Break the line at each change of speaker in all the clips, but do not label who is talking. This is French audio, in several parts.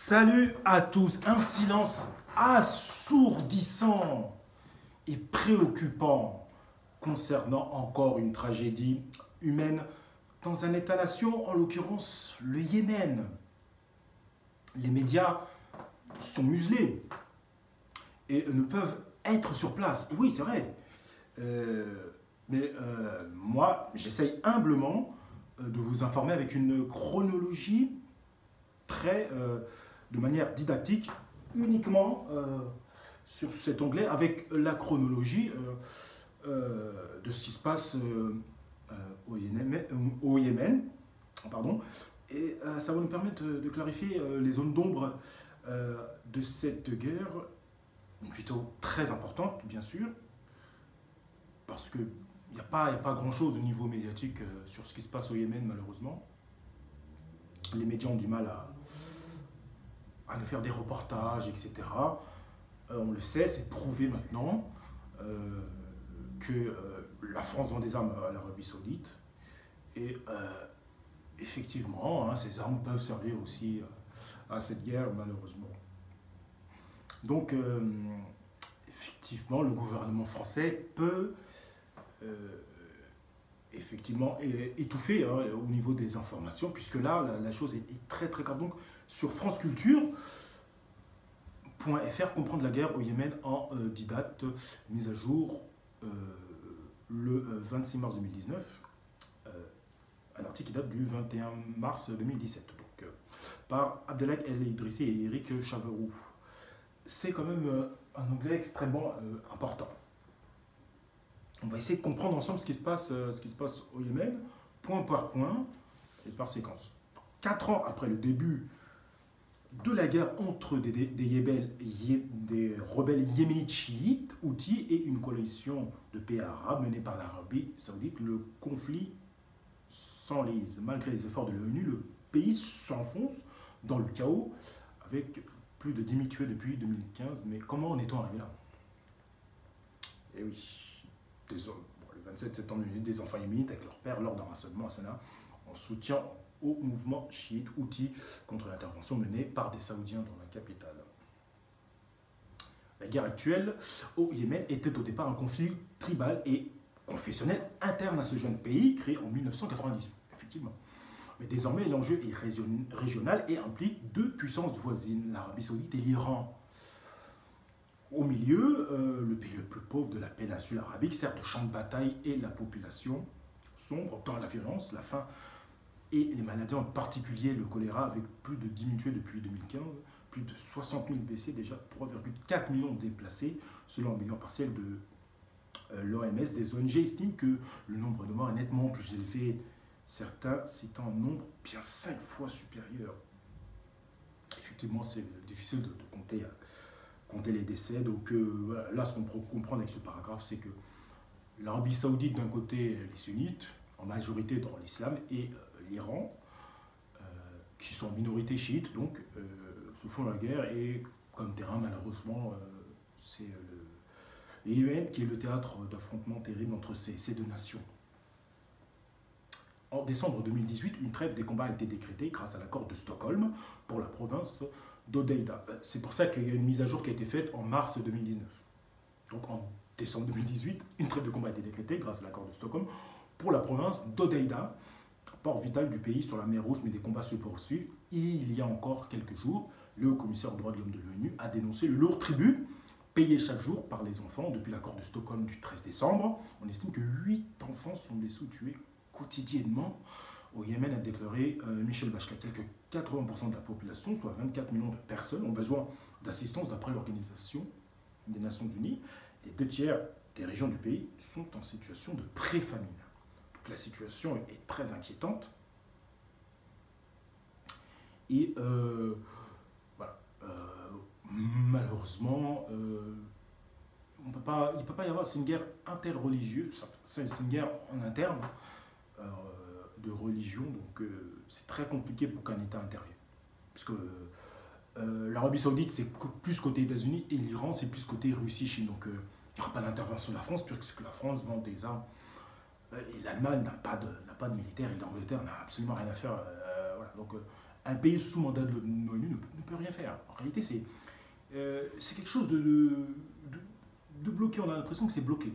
Salut à tous. Un silence assourdissant et préoccupant concernant encore une tragédie humaine dans un État-nation, en l'occurrence le Yémen. Les médias sont muselés et ne peuvent être sur place. Et oui, c'est vrai. Moi, j'essaye humblement de vous informer avec une chronologie de manière didactique, uniquement sur cet onglet, avec la chronologie de ce qui se passe au Yémen, pardon. Et ça va nous permettre de clarifier les zones d'ombre de cette guerre, plutôt très importante, bien sûr, parce qu'il n'y a pas grand-chose au niveau médiatique sur ce qui se passe au Yémen, malheureusement. Les médias ont du mal à nous faire des reportages, etc. On le sait, c'est prouvé maintenant que la France vend des armes à l'Arabie Saoudite. Et effectivement, ces armes peuvent servir aussi à cette guerre, malheureusement. Donc, effectivement, le gouvernement français peut effectivement étouffer au niveau des informations, puisque là, la chose est très très grave. Donc, sur France Culture.fr, comprendre la guerre au Yémen en 10 dates, mise à jour le 26 mars 2019, un article qui date du 21 mars 2017, donc, par Abdelhak El Idrissi et Eric Chaveroux. C'est quand même un onglet extrêmement important. On va essayer de comprendre ensemble ce qui se passe au Yémen, point par point et par séquence. 4 ans après le début de la guerre entre des rebelles yéménites chiites, Houthis, et une coalition de pays arabes menée par l'Arabie Saoudite, le conflit s'enlise. Malgré les efforts de l'ONU, le pays s'enfonce dans le chaos, avec plus de 10 000 tués depuis 2015. Mais comment en est-on arrivé là? Eh oui. Le 27 septembre 2018, des enfants yéménites avec leur père lors d'un rassemblement à Sanaa en soutien au mouvement chiite Houthi contre l'intervention menée par des Saoudiens dans la capitale. La guerre actuelle au Yémen était au départ un conflit tribal et confessionnel interne à ce jeune pays créé en 1990, effectivement. Mais désormais, l'enjeu est régional et implique deux puissances voisines, l'Arabie Saoudite et l'Iran. Au milieu, le pays le plus pauvre de la péninsule arabique sert de champ de bataille et la population sombre dans la violence, la faim et les maladies, en particulier le choléra, avec plus de 10 000 tués depuis 2015, plus de 60 000 blessés, déjà 3,4 millions déplacés, selon un bilan partiel de l'OMS. Des ONG estiment que le nombre de morts est nettement plus élevé, certains citant un nombre bien 5 fois supérieur. Effectivement, c'est difficile de compter les décès. Donc voilà, là, ce qu'on peut comprendre avec ce paragraphe, c'est que l'Arabie Saoudite, d'un côté, les sunnites, en majorité dans l'islam, et l'Iran, qui sont en minorité chiite, donc se font la guerre. Et comme terrain, malheureusement, c'est le Yémen qui est le théâtre d'affrontements terribles entre ces deux nations. En décembre 2018, une trêve des combats a été décrétée grâce à l'accord de Stockholm pour la province d'Hodeïda. C'est pour ça qu'il y a une mise à jour qui a été faite en mars 2019. Donc en décembre 2018, une trêve de combat a été décrétée grâce à l'accord de Stockholm pour la province d'Hodeïda, port vital du pays sur la mer Rouge, mais des combats se poursuivent. Et il y a encore quelques jours, le commissaire aux droits de l'homme de l'ONU a dénoncé le lourd tribut payé chaque jour par les enfants depuis l'accord de Stockholm du 13 décembre. On estime que 8 enfants sont blessés ou tués quotidiennement au Yémen, a déclaré Michel Bachelet. Quelques 80% de la population, soit 24 millions de personnes, ont besoin d'assistance d'après l'Organisation des Nations Unies. Les 2 tiers des régions du pays sont en situation de pré-famine. Donc la situation est très inquiétante. Et voilà, malheureusement, il ne peut pas y avoir, c'est une guerre interreligieuse, c'est une guerre en interne de religion, donc c'est très compliqué pour qu'un État intervienne. Puisque l'Arabie Saoudite, c'est plus côté États-Unis, et l'Iran, c'est plus côté Russie, Chine. Donc il n'y aura pas d'intervention de la France, puisque la France vend des armes. Et l'Allemagne n'a pas de militaire, et l'Angleterre n'a absolument rien à faire. Voilà. Donc un pays sous mandat de l'ONU ne peut rien faire. En réalité, c'est quelque chose de bloqué. On a l'impression que c'est bloqué.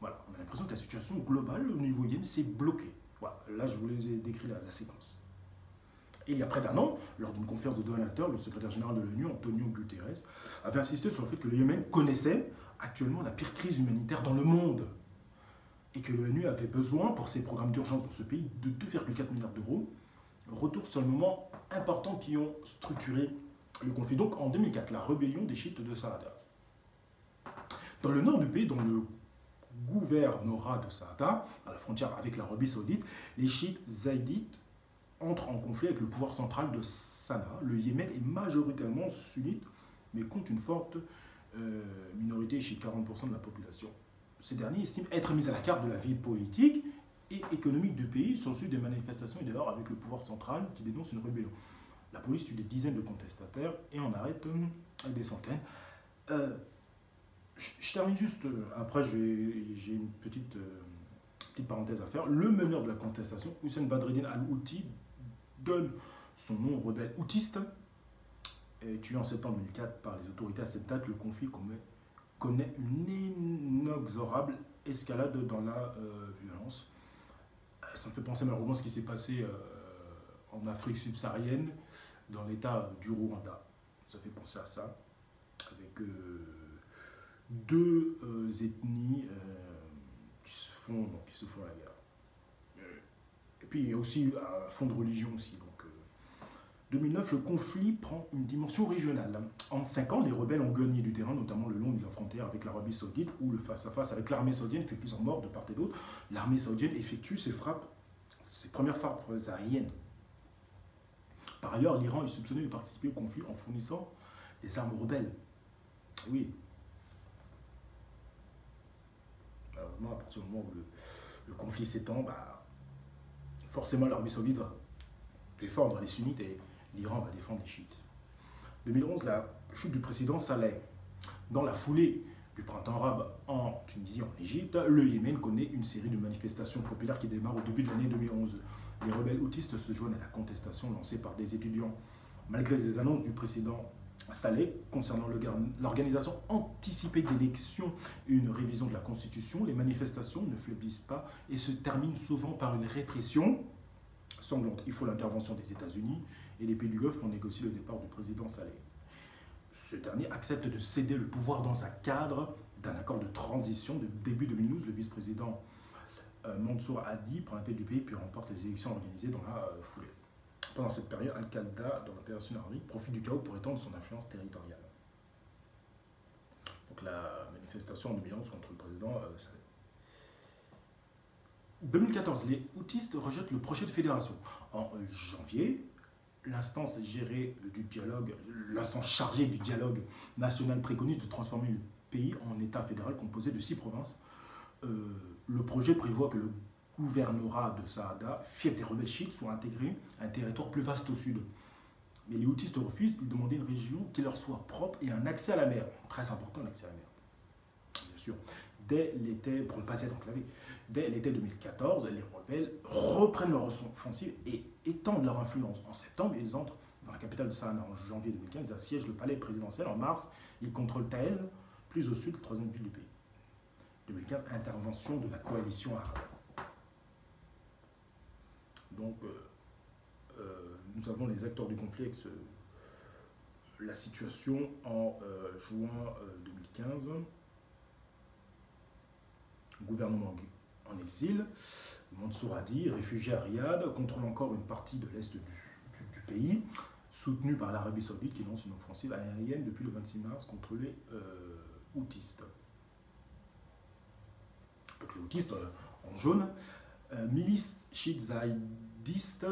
Voilà, on a l'impression que la situation globale au niveau Yémen, c'est bloqué. Voilà, là, je vous ai décrit la séquence. Et il y a près d'un an, lors d'une conférence de donateurs, le secrétaire général de l'ONU, Antonio Guterres, avait insisté sur le fait que le Yémen connaissait actuellement la pire crise humanitaire dans le monde et que l'ONU avait besoin, pour ses programmes d'urgence dans ce pays, de 2,4 milliards d'euros. Retour sur le moment important qui ont structuré le conflit. Donc en 2004, la rébellion des chiites de Saada. Dans le nord du pays, dans le gouvernorat de Saada, à la frontière avec l'Arabie Saoudite, les chiites zaïdites entrent en conflit avec le pouvoir central de Sanaa. Le Yémen est majoritairement sunnite, mais compte une forte minorité chiite, 40% de la population. Ces derniers estiment être mis à la carte de la vie politique et économique du pays, sont suivis des manifestations et des heurts avec le pouvoir central qui dénonce une rébellion. La police tue des dizaines de contestataires et en arrête des centaines. Je termine juste, après j'ai une petite parenthèse à faire. Le meneur de la contestation, Hussein Badreddine Al-Houthi, donne son nom au rebelle houtiste, tué en septembre 2004 par les autorités. À cette date, le conflit connaît une inexorable escalade dans la violence. Ça me fait penser malheureusement à ce qui s'est passé en Afrique subsaharienne, dans l'état du Rwanda. Ça fait penser à ça, avec deux ethnies qui se font la guerre. Et puis il y a aussi un fond de religion aussi. Donc, 2009, le conflit prend une dimension régionale. En 5 ans, les rebelles ont gagné du terrain, notamment le long de la frontière avec l'Arabie Saoudite, où le face-à-face avec l'armée saoudienne fait plusieurs morts de part et d'autre. L'armée saoudienne effectue ses premières frappes aériennes. Par ailleurs, l'Iran est soupçonné de participer au conflit en fournissant des armes aux rebelles. Oui. Malheureusement, à partir du moment où le conflit s'étend, forcément l'Arabie Saoudite va défendre les sunnites et l'Iran va défendre les chiites. 2011, la chute du président Saleh. Dans la foulée du printemps arabe en Tunisie, en Égypte, le Yémen connaît une série de manifestations populaires qui démarrent au début de l'année 2011. Les rebelles houtistes se joignent à la contestation lancée par des étudiants. Malgré les annonces du président Saleh concernant l'organisation anticipée d'élections et une révision de la Constitution, les manifestations ne faiblissent pas et se terminent souvent par une répression sanglante. Il faut l'intervention des États-Unis et des pays du Golfe pour négocier le départ du président Saleh. Ce dernier accepte de céder le pouvoir dans un cadre d'un accord de transition. De début 2012, le vice-président Mansour Hadi prend la tête du pays puis remporte les élections organisées dans la foulée. Pendant cette période, Al-Qaïda, dans la péninsule arabique, profite du chaos pour étendre son influence territoriale. Donc la manifestation en 2011 contre le président Saleh. 2014, les houtistes rejettent le projet de fédération. En janvier, l'instance chargée du dialogue national préconise de transformer le pays en État fédéral composé de 6 provinces. Le projet prévoit que le gouvernorat de Saada, fief des rebelles chiites, soit intégré à un territoire plus vaste au sud. Mais les houtistes refusent, ils demandaient une région qui leur soit propre et un accès à la mer. Très important, l'accès à la mer. Bien sûr, dès l'été, pour ne pas être enclavé, dès l'été 2014, les rebelles reprennent leur offensive et étendent leur influence. En septembre, ils entrent dans la capitale de Sanaa. En janvier 2015, ils assiègent le palais présidentiel. En mars, ils contrôlent Taïz, plus au sud, la troisième ville du pays. 2015, intervention de la coalition arabe. Donc, nous avons les acteurs du conflit avec la situation en juin 2015. Gouvernement en exil, Mansour Hadi, réfugié à Riyad, contrôle encore une partie de l'est du pays, soutenu par l'Arabie Saoudite qui lance une offensive aérienne depuis le 26 mars contre les houtistes. Donc les houtistes en jaune, milices chiites zaïdistes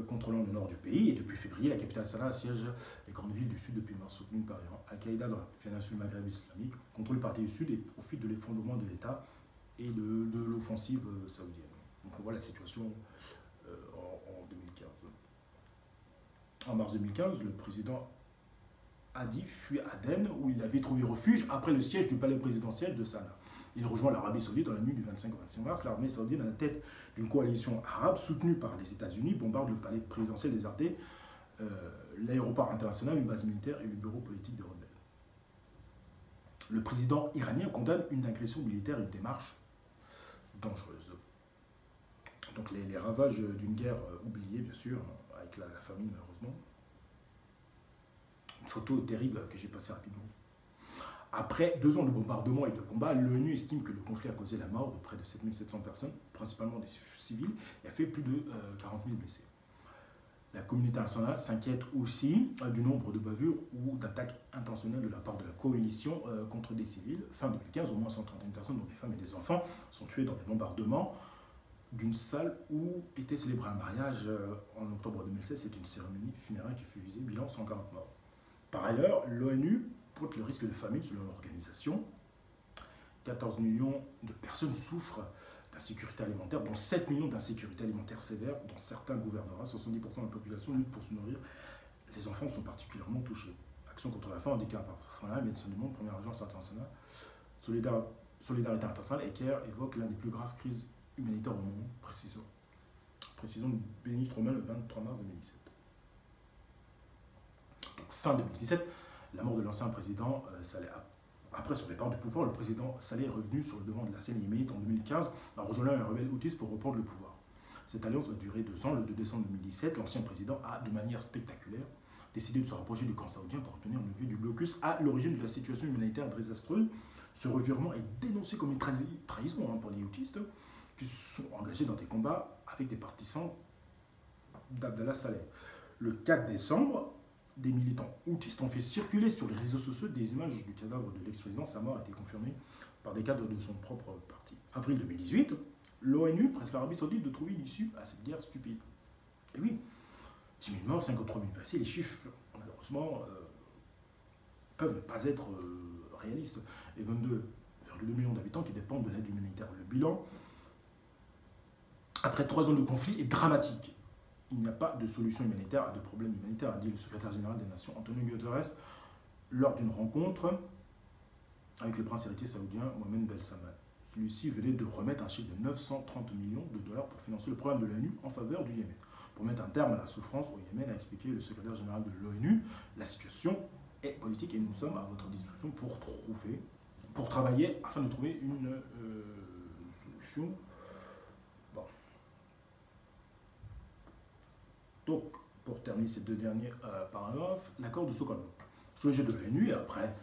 contrôlant le nord du pays, et depuis février, la capitale Sanaa assiège les grandes villes du sud depuis mars, soutenues par l'Iran. Al-Qaïda dans la péninsule Maghreb islamique contrôle le parti du sud et profite de l'effondrement de l'État et de l'offensive saoudienne. Donc on voit la situation en 2015. En mars 2015, le président Hadi fuit Aden où il avait trouvé refuge après le siège du palais présidentiel de Sanaa. Il rejoint l'Arabie Saoudite dans la nuit du 25 au 26 mars. L'armée saoudienne, à la tête d'une coalition arabe soutenue par les États-Unis, bombarde le palais présidentiel déserté l'aéroport international, une base militaire et le bureau politique des rebelles. Le président iranien condamne une agression militaire et une démarche dangereuse. Donc les ravages d'une guerre oubliée, bien sûr, avec la famine malheureusement. Une photo terrible que j'ai passée rapidement. Après 2 ans de bombardements et de combats, l'ONU estime que le conflit a causé la mort de près de 7700 personnes, principalement des civils, et a fait plus de 40 000 blessés. La communauté internationale s'inquiète aussi du nombre de bavures ou d'attaques intentionnelles de la part de la coalition contre des civils. Fin 2015, au moins 131 personnes, dont des femmes et des enfants, sont tuées dans des bombardements d'une salle où était célébré un mariage en octobre 2016. C'est une cérémonie funéraire qui fut visée, bilan 140 morts. Par ailleurs, l'ONU pointe le risque de famine selon l'organisation. 14 millions de personnes souffrent d'insécurité alimentaire, dont 7 millions d'insécurité alimentaire sévère dans certains gouvernements. 70% de la population lutte pour se nourrir. Les enfants sont particulièrement touchés. Action contre la faim, handicap international, Médecins du Monde, Première Agence internationale, Solidarité internationale et CARE évoque l'un des plus graves crises humanitaires au monde, précisons de Bénédicte Romain le 23 mars 2017. Donc fin 2017, la mort de l'ancien président Saleh. Après son départ du pouvoir, le président Saleh est revenu sur le devant de la scène yéménite en 2015 en rejoignant un rebelle houtiste pour reprendre le pouvoir. Cette alliance va durer 2 ans. Le 2 décembre 2017, l'ancien président a, de manière spectaculaire, décidé de se rapprocher du camp saoudien pour obtenir une levée du blocus à l'origine de la situation humanitaire désastreuse. Ce revirement est dénoncé comme une trahison pour les houtistes qui se sont engagés dans des combats avec des partisans d'Abdallah Saleh. Le 4 décembre, des militants houtistes ont fait circuler sur les réseaux sociaux des images du cadavre de l'ex-président. Sa mort a été confirmée par des cadres de son propre parti. Avril 2018, l'ONU presse l'Arabie Saoudite de trouver une issue à cette guerre stupide. Et oui, 10 000 morts, 53 000 blessés, les chiffres, malheureusement, peuvent ne pas être réalistes. Et 22,2 millions d'habitants qui dépendent de l'aide humanitaire. Le bilan, après 3 ans de conflit, est dramatique. Il n'y a pas de solution humanitaire à de problèmes humanitaires, a dit le secrétaire général des Nations, Antonio Guterres, lors d'une rencontre avec le prince héritier saoudien Mohamed Ben Salman. Celui-ci venait de remettre un chèque de 930 millions de dollars pour financer le programme de l'ONU en faveur du Yémen. Pour mettre un terme à la souffrance au Yémen, a expliqué le secrétaire général de l'ONU, la situation est politique et nous sommes à votre disposition pour travailler afin de trouver une solution. Bon. Donc, pour terminer ces 2 derniers paragraphes, l'accord de Stockholm. Sous les jeux de l'ONU, et après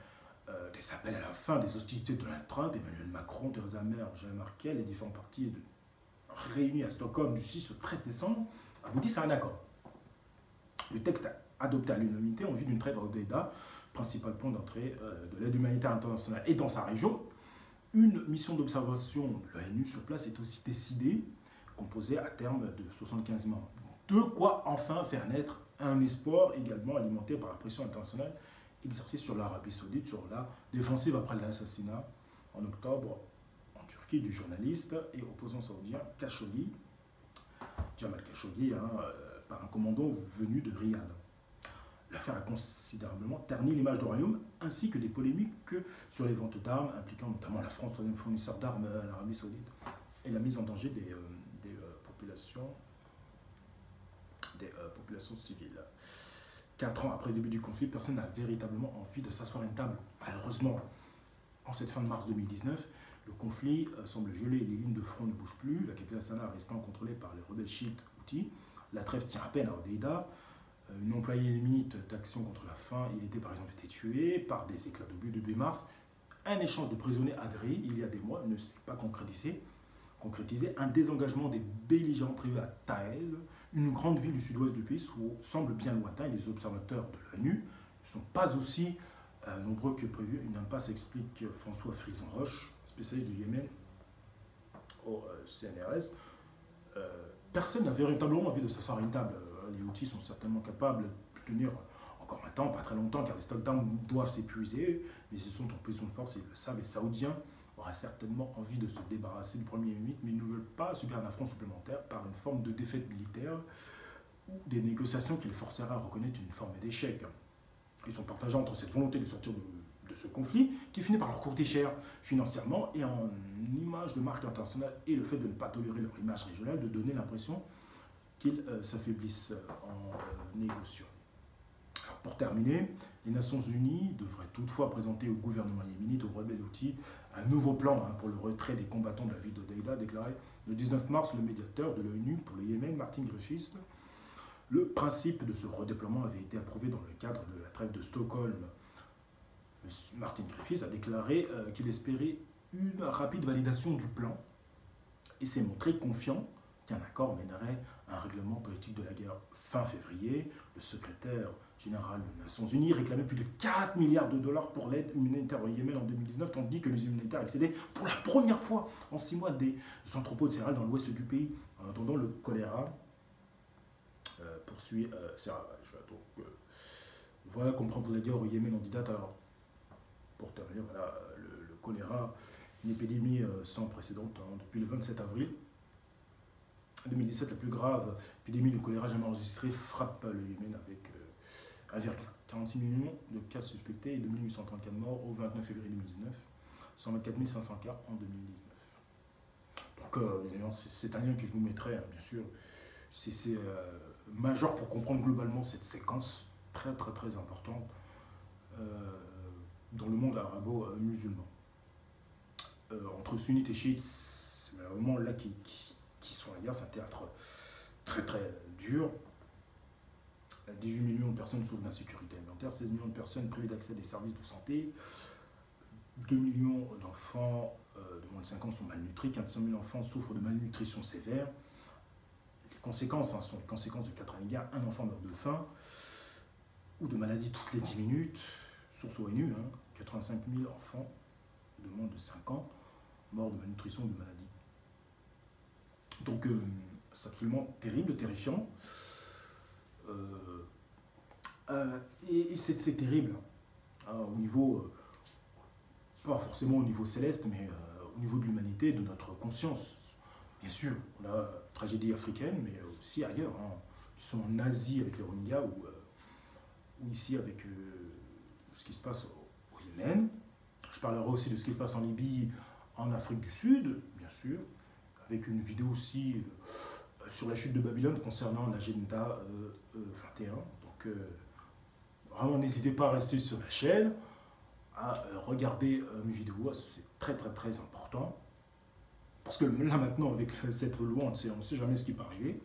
des appels à la fin des hostilités de Donald Trump, Emmanuel Macron, Theresa May, Angela Merkel, les différents partis réunis à Stockholm du 6 au 13 décembre, aboutissent à un accord. Le texte adopté à l'unanimité en vue d'une trêve à Hodeïda, principal point d'entrée de l'aide humanitaire internationale, et dans sa région, une mission d'observation de l'ONU sur place est aussi décidée, composée à terme de 75 membres. De quoi enfin faire naître un espoir également alimenté par la pression internationale exercée sur l'Arabie Saoudite sur la défensive après l'assassinat en octobre en Turquie du journaliste et opposant saoudien Khashoggi, Jamal Khashoggi, par un commando venu de Riyad. L'affaire a considérablement terni l'image du royaume ainsi que des polémiques sur les ventes d'armes impliquant notamment la France, troisième fournisseur d'armes à l'Arabie Saoudite, et la mise en danger des populations civiles. 4 ans après le début du conflit, personne n'a véritablement envie de s'asseoir à une table. Malheureusement, en cette fin de mars 2019, le conflit semble geler, les lignes de front ne bougent plus, la capitale Sanaa restant contrôlée par les rebelles chiites houthis. La trêve tient à peine à Hodeïda. Une employée limite d'action contre la faim, il était par exemple été tué par des éclats d'obus de 2 mars. Un échange de prisonniers agréés il y a des mois ne s'est pas concrétisé. Un désengagement des belligérants privés à Taïz, une grande ville du sud-ouest du pays, semble bien lointain et les observateurs de l'ONU ne sont pas aussi nombreux que prévu. Une impasse, explique François Frison-Roche, spécialiste du Yémen au CNRS. Personne n'a véritablement envie de s'asseoir à une table. Les Houthis sont certainement capables de tenir encore un temps, pas très longtemps, car les stocks d'armes doivent s'épuiser, mais ils sont en position de force et ils le savent. Les Saoudiens aura certainement envie de se débarrasser du premier Yéménite, mais ils ne veulent pas subir un affront supplémentaire par une forme de défaite militaire ou des négociations qui les forceraient à reconnaître une forme d'échec. Ils sont partagés entre cette volonté de sortir de ce conflit, qui finit par leur coûter cher financièrement et en image de marque internationale, et le fait de ne pas tolérer leur image régionale, de donner l'impression qu'ils s'affaiblissent en négociant. Pour terminer, les Nations Unies devraient toutefois présenter au gouvernement yéménite, aux rebelles Houthis, un nouveau plan pour le retrait des combattants de la ville d'Hodeïda, déclaré le 19 mars le médiateur de l'ONU pour le Yémen, Martin Griffiths. Le principe de ce redéploiement avait été approuvé dans le cadre de la trêve de Stockholm. Martin Griffiths a déclaré qu'il espérait une rapide validation du plan et s'est montré confiant qu'un accord mènerait à un règlement politique de la guerre. Fin février, le secrétaire général des Nations Unies réclamait plus de 4 milliards de dollars pour l'aide humanitaire au Yémen en 2019, tandis que les humanitaires accédaient pour la première fois en 6 mois des entrepôts de céréales dans l'ouest du pays. En attendant, le choléra poursuit ses ravages. Donc, voilà comprendre la guerre au Yémen en 10 dates. Alors, pour terminer, voilà, le choléra, une épidémie sans précédent depuis le 27 avril 2017, la plus grave épidémie de choléra jamais enregistrée frappe le Yémen avec 1,46 million de cas suspectés et 2834 morts au 29 février 2019, 124 500 cas en 2019. Donc, c'est un lien que je vous mettrai, bien sûr. C'est majeur pour comprendre globalement cette séquence très très très importante dans le monde arabo-musulman. Entre sunnites et chiites, c'est vraiment là qui sont à la guerre, c'est un théâtre très très dur. 18 millions de personnes souffrent d'insécurité alimentaire, 16 millions de personnes privées d'accès à des services de santé, 2 millions d'enfants de moins de 5 ans sont malnutris, 400 000 enfants souffrent de malnutrition sévère. Les conséquences sont les conséquences de 4 années de guerre, un enfant meurt de faim ou de maladie toutes les 10 minutes, source ONU, 85 000 enfants de moins de 5 ans morts de malnutrition ou de maladie. Donc c'est absolument terrible, terrifiant. Et c'est terrible au niveau, pas forcément au niveau céleste, mais au niveau de l'humanité, de notre conscience. Bien sûr, on a la tragédie africaine, mais aussi ailleurs. Ils sont en Asie avec les Rohingyas ou ici avec ce qui se passe au Yémen. Je parlerai aussi de ce qui se passe en Libye, en Afrique du Sud, bien sûr, avec une vidéo aussi sur la chute de Babylone concernant l'agenda 21. Donc, vraiment, n'hésitez pas à rester sur la chaîne, à regarder mes vidéos, c'est très très très important. Parce que là maintenant, avec cette loi, on ne sait jamais ce qui peut arriver.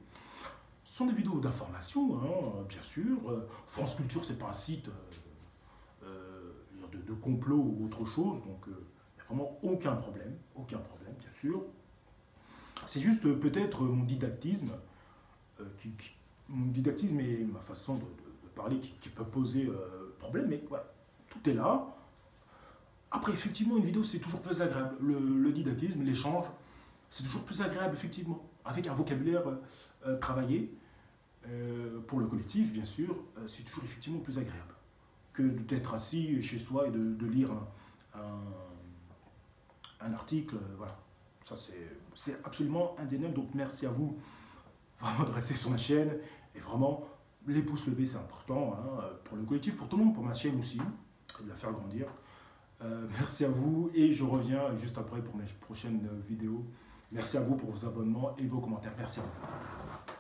Ce sont des vidéos d'information, bien sûr. France Culture, c'est pas un site de complot ou autre chose, donc il n'y a vraiment aucun problème, bien sûr. C'est juste peut-être mon didactisme, mon didactisme et ma façon de parler qui peut poser problème, mais voilà, tout est là. Après, effectivement, une vidéo, c'est toujours plus agréable. Le didactisme, l'échange, c'est toujours plus agréable, effectivement, avec un vocabulaire travaillé pour le collectif, bien sûr, c'est toujours effectivement plus agréable que d'être assis chez soi et de lire un article, voilà. Ça, c'est absolument indéniable, donc merci à vous vraiment de rester sur ma chaîne, et vraiment, les pouces levés, c'est important, pour le collectif, pour tout le monde, pour ma chaîne aussi, et de la faire grandir. Merci à vous, et je reviens juste après pour mes prochaines vidéos. Merci à vous pour vos abonnements et vos commentaires. Merci à vous.